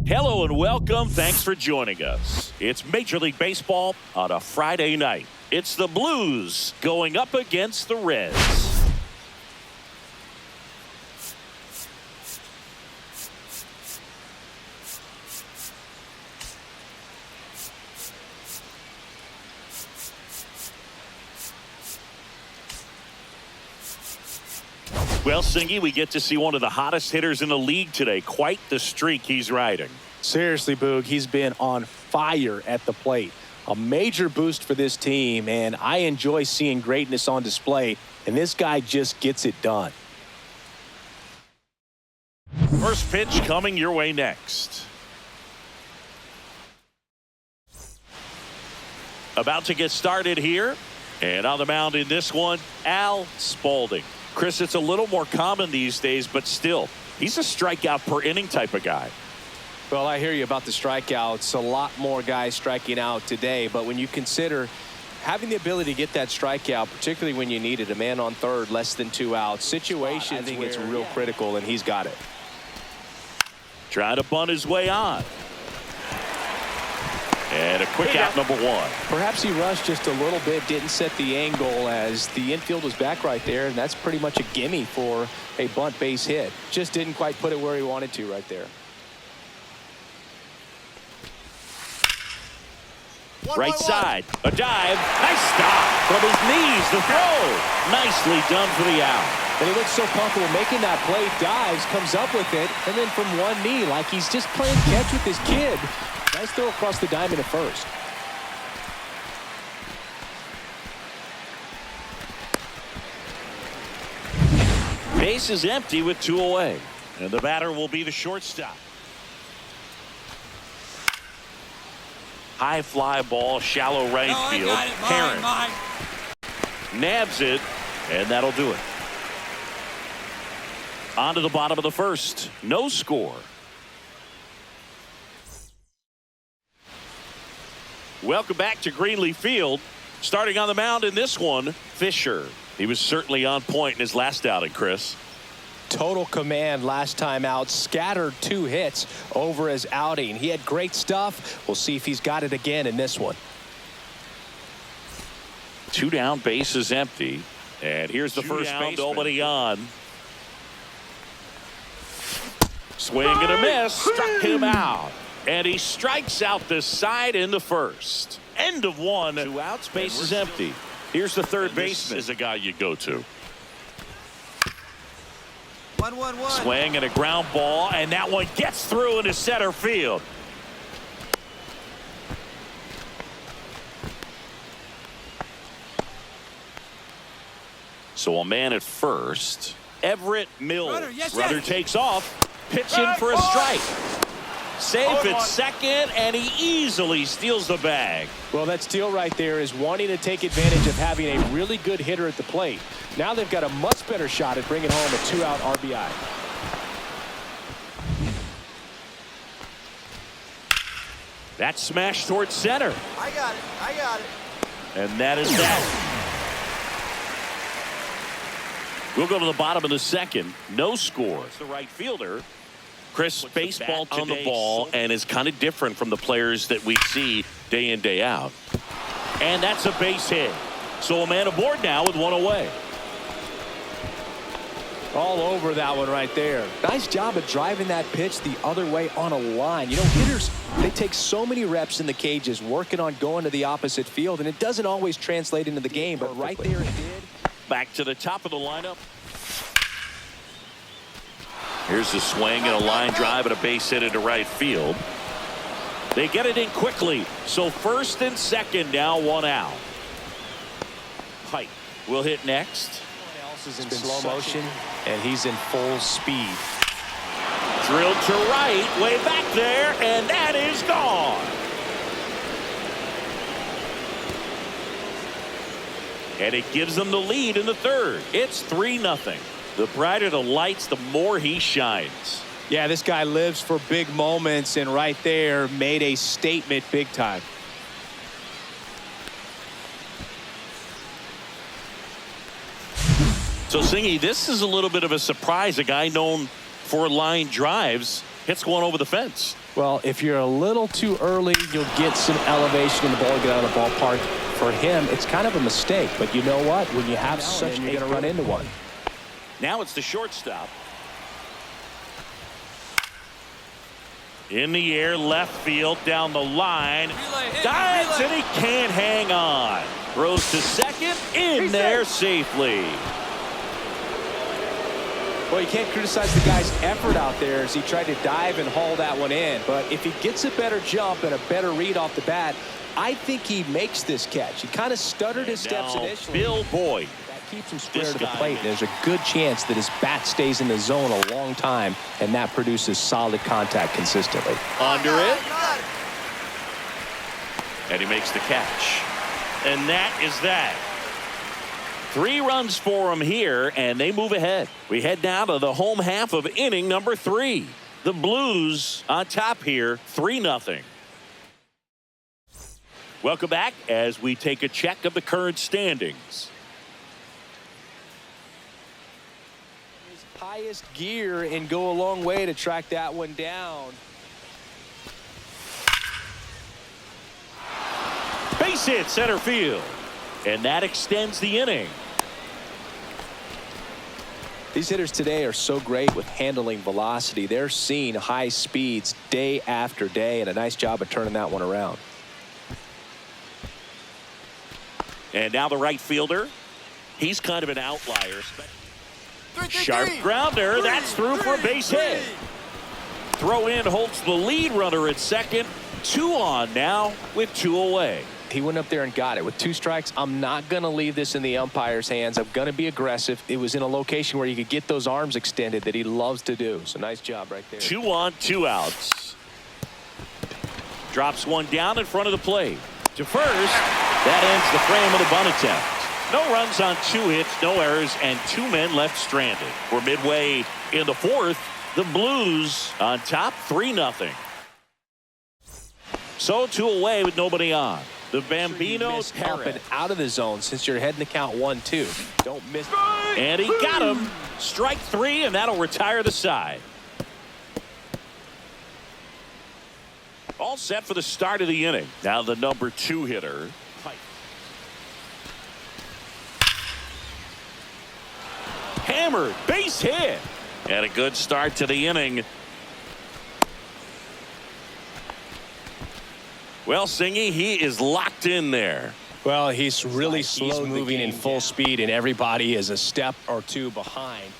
Hello and welcome. Thanks for joining us. It's Major League Baseball on a Friday night. It's the Blues going up against the Reds. Well, Singy, we get to see one of the hottest hitters in the league today. Quite the streak he's riding. Seriously, Boog, he's been on fire at the plate. A major boost for this team, and I enjoy seeing greatness on display, and this guy just gets it done. First pitch coming your way next. About to get started here, and on the mound in this one, Al Spalding. Chris, it's a little more common these days, but still, he's a strikeout per inning type of guy. Well, I hear you about the strikeouts. A lot more guys striking out today, but when you consider having the ability to get that strikeout, particularly when you need it, a man on third, less than 2 outs, situations, I think it's real critical, and he's got it. Trying to bunt his way on. And a quick out, number one. Perhaps he rushed just a little bit, didn't set the angle as the infield was back right there, and that's pretty much a gimme for a bunt base hit. Just didn't quite put it where he wanted to right there. Right side, a dive, nice stop from his knees, the throw. Nicely done for the out. And he looks so comfortable making that play, dives, comes up with it, and then from one knee, like he's just playing catch with his kid. Nice throw across the diamond at first. Base is empty with 2 away. And the batter will be the shortstop. High fly ball, shallow right field. Heron nabs it, and that'll do it. On to the bottom of the first. No score. Welcome back to Greenleaf Field. Starting on the mound in this one, Fisher. He was certainly on point in his last outing, Chris. Total command last time out. Scattered 2 hits over his outing. He had great stuff. We'll see if he's got it again in this one. 2 down, base is empty. And here's the first base. Nobody on. Swing and a miss. Struck him out. And he strikes out this side in the first. End of 1. 2 outs, base is empty. Here's the third baseman. This is a guy you go to. 1-1-1. Swing and a ground ball, and that one gets through into center field. So a man at first. Everett Mills. Runner takes off. Pitching for a strike. Safe at second, and he easily steals the bag. Well, that steal right there is wanting to take advantage of having a really good hitter at the plate. Now they've got a much better shot at bringing home a 2-out RBI. That smash towards center. I got it. And that is that. We'll go to the bottom of the second. No score. It's the right fielder. Chris, baseball on the ball and is kind of different from the players that we see day in, day out. And that's a base hit. So a man aboard now with 1 away. All over that one right there. Nice job of driving that pitch the other way on a line. You know, hitters, they take so many reps in the cages working on going to the opposite field, and it doesn't always translate into the game, but right there it did. Back to the top of the lineup. Here's the swing and a line drive and a base hit into right field. They get it in quickly. So first and second now, 1 out. Pike will hit next. Else is in slow motion, and he's in full speed. Drilled to right, way back there, and that is gone. And it gives them the lead in the third. It's 3-0. The brighter the lights, the more he shines. Yeah, this guy lives for big moments, and right there made a statement big time. So, Singy, this is a little bit of a surprise. A guy known for line drives hits one over the fence. Well, if you're a little too early, you'll get some elevation in the ball, get out of the ballpark. For him, it's kind of a mistake. But you know what? When you have such, you're going to run into one. Now it's the shortstop. In the air, left field, down the line. Dives, and he can't hang on. Throws to second, in there safely. Well, you can't criticize the guy's effort out there as he tried to dive and haul that one in. But if he gets a better jump and a better read off the bat, I think he makes this catch. He kind of stuttered his steps initially. Bill Boyd. That keeps him square to the plate. And there's a good chance that his bat stays in the zone a long time, and that produces solid contact consistently. Under it. And he makes the catch. And that is that. 3 runs for him here, and they move ahead. We head now to the home half of inning number 3. The Blues on top here, 3-0. Welcome back as we take a check of the current standings. His highest gear and go a long way to track that one down. Base hit center field. And that extends the inning. These hitters today are so great with handling velocity. They're seeing high speeds day after day, and a nice job of turning that one around. And now the right fielder. He's kind of an outlier. Sharp grounder. That's through for a base hit. Throw in holds the lead runner at second. 2 on now with 2 away. He went up there and got it. With 2 strikes, I'm not going to leave this in the umpire's hands. I'm going to be aggressive. It was in a location where you could get those arms extended that he loves to do. So nice job right there. 2 on, 2 outs. Drops one down in front of the plate. To first, that ends the frame of the bunt attempt. No runs on 2 hits, no errors, and 2 men left stranded. We're midway in the 4th. The Blues on top, 3-0. So 2 away with nobody on. The Bambino popping out of the zone since you're heading to count 1-2. Don't miss. And he got him. Strike 3, and that'll retire the side. All set for the start of the inning. Now the number 2 hitter. Hammered, base hit. And a good start to the inning. Well, Singy, he is locked in there. Well, he's really slow moving in full speed, and everybody is a step or 2 behind.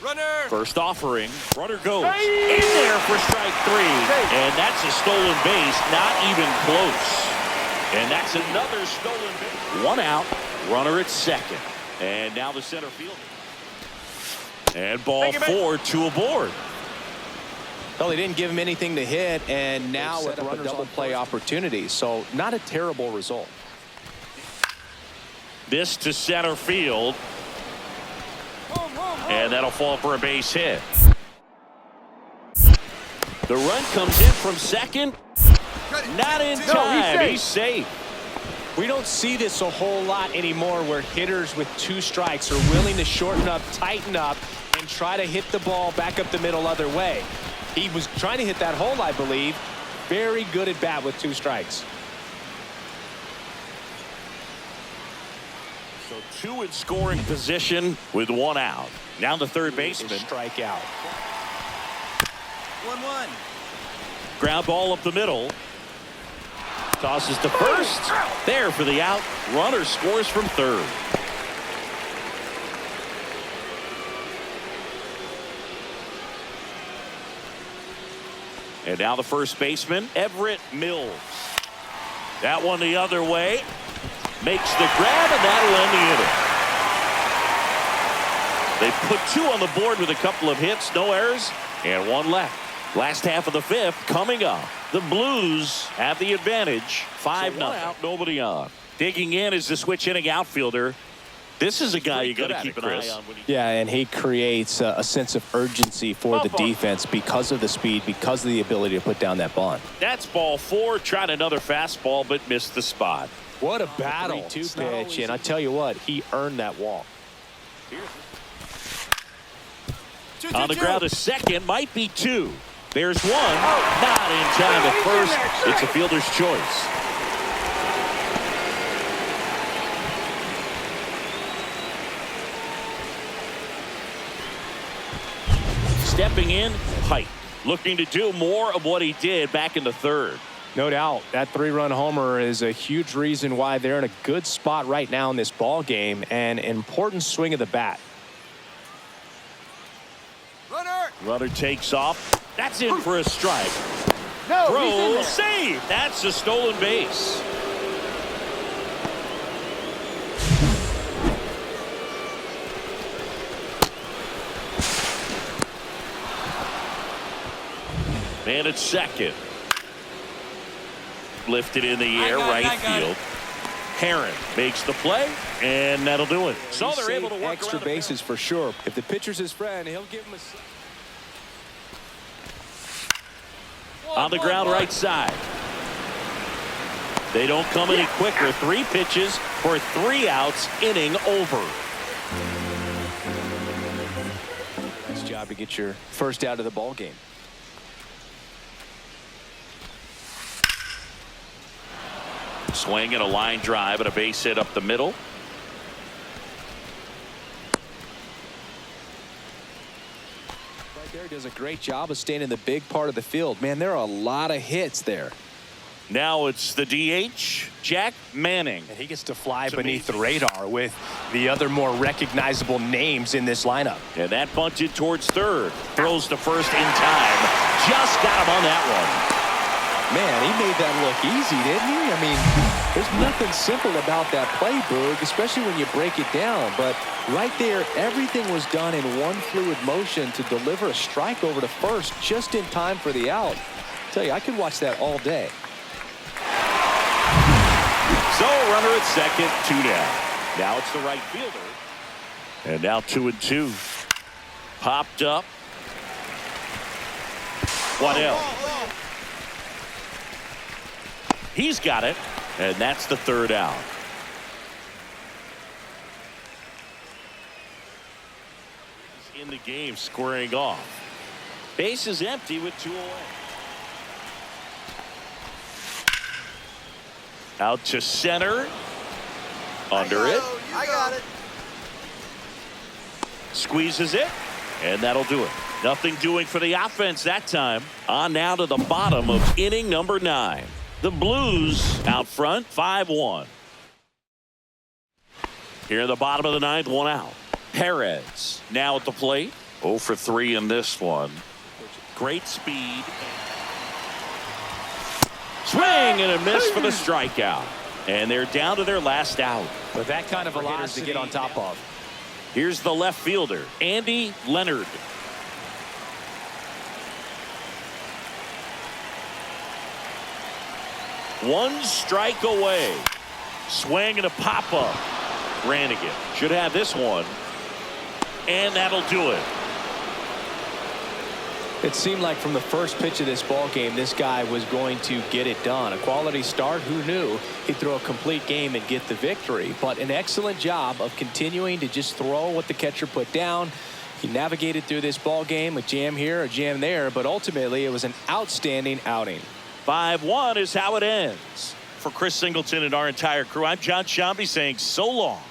Runner. First offering. Runner goes in there for strike 3. And that's a stolen base. Not even close. And that's another stolen base. 1 out. Runner at second. And now the center fielder. And ball 4, 2 aboard. Well, they didn't give him anything to hit, and now with a double play opportunity. So not a terrible result. This to center field. And that'll fall for a base hit. The run comes in from second. Not in time. He's safe. We don't see this a whole lot anymore where hitters with 2 strikes are willing to shorten up, tighten up, and try to hit the ball back up the middle other way. He was trying to hit that hole, I believe. Very good at bat with 2 strikes. So 2 in scoring position with 1 out. Now the third baseman. Strikeout. 1-1. Ground ball up the middle. Tosses to first. There for the out. Runner scores from third. And now the first baseman, Everett Mills. That one the other way. Makes the grab, and that'll end the inning. They put 2 on the board with a couple of hits, no errors, and 1 left. Last half of the 5th coming up. The Blues have the advantage. 5-0. So out, nobody on. Digging in is the switch inning outfielder. This is a guy you got to keep an eye on. Yeah, and he creates a sense of urgency for the defense because of the speed, because of the ability to put down that bunt. That's ball 4. Tried another fastball, but missed the spot. What a battle. 3-2 pitch, and I tell you what, he earned that walk. On the ground to second, might be 2. There's one. Not in time at first. It's a fielder's choice. Stepping in, Pike. Looking to do more of what he did back in the third. No doubt. That three-run homer is a huge reason why they're in a good spot right now in this ball game, and an important swing of the bat. Runner takes off. That's in for a strike. No, Throw, save. That's a stolen base. Man at second. Lifted in the air, right field. Heron makes the play, and that'll do it. So they're able to work extra bases for sure. If the pitcher's his friend, he'll give him a... On the ground right side. They don't come any quicker. 3 pitches for 3 outs, inning over. Nice job to get your first out of the ball game. Swing and a line drive and a base hit up the middle. Right there, does a great job of staying in the big part of the field. Man, there are a lot of hits there. Now it's the DH, Jack Manning. And he gets to fly beneath the radar with the other more recognizable names in this lineup. And that bunted towards third. Throws to first in time. Just got him on that one. Man, he made that look easy, didn't he? I mean, there's nothing simple about that play, Boog, especially when you break it down. But right there, everything was done in one fluid motion to deliver a strike over to first just in time for the out. I tell you, I could watch that all day. So runner at second, 2 down. Now it's the right fielder. And now 2-2. Popped up. What else? He's got it, and that's the 3rd out. In the game, squaring off. Base is empty with 2 away. Out to center. Under it. I got it. Squeezes it, and that'll do it. Nothing doing for the offense that time. On now to the bottom of inning number 9. The Blues out front, 5-1. Here in the bottom of the 9th, 1 out. Perez now at the plate. 0 for 3 in this one. Great speed. Swing and a miss for the strikeout. And they're down to their last out. But that kind of velocity to get on top of. Here's the left fielder, Andy Leonard. One strike away. Swing and a pop-up. Brannigan should have this one. And that'll do it. It seemed like from the first pitch of this ball game, this guy was going to get it done. A quality start. Who knew he'd throw a complete game and get the victory? But an excellent job of continuing to just throw what the catcher put down. He navigated through this ball game, a jam here, a jam there, but ultimately it was an outstanding outing. 5-1 is how it ends. For Chris Singleton and our entire crew, I'm John Shambi saying so long.